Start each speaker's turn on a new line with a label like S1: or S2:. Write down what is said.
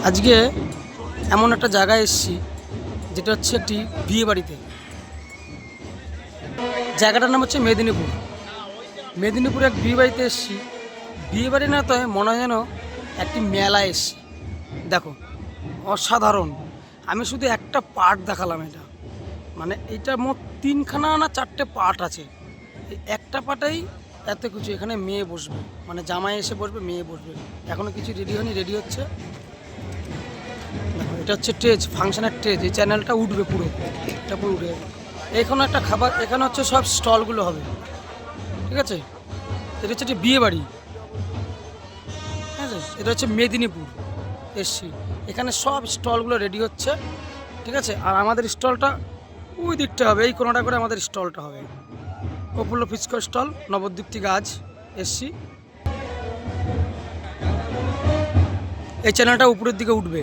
S1: আজকে এমন একটা জায়গায় এসেছি যেটা হচ্ছে একটি বিয়ে বাড়িতে। জায়গাটার নাম হচ্ছে মেদিনীপুর। মেদিনীপুরে এক বিয়ে বাড়িতে এসেছি। বিয়ে বাড়ি না তো মনে হয় যেন একটি মেলায় এসেছি। দেখো অসাধারণ। আমি শুধু একটা পার্ট দেখালাম, এটা মানে এটা মোট 3খানা না 4টে পার্ট আছে। এই একটা পার্টেই এত কিছু। এখানে মেয়ে বসবে, মানে জামাই এসে বসবে, মেয়ে বসবে। এখনও কিছু রেডি হয়নি, রেডি হচ্ছে। দেখো এটা হচ্ছে স্টেজ, ফাংশনের স্টেজ। এই চ্যানেলটা উঠবে পুরো, এটা পুরো উঠে যাবে। এখানে একটা খাবার, এখানে হচ্ছে সব স্টলগুলো হবে, ঠিক আছে। এটা হচ্ছে একটি বিয়ে বাড়ি, ঠিক আছে। এটা হচ্ছে মেদিনীপুর এসছি। এখানে সব স্টলগুলো রেডি হচ্ছে, ঠিক আছে। আর আমাদের স্টলটা ওই দিকটা হবে, এই কোনোটা করে আমাদের স্টলটা হবে। প্রফুল্ল ফুচকা স্টল, নবদ্বীপ থেকে আজ এসছি। এই চ্যানেলটা উপরের দিকে উঠবে।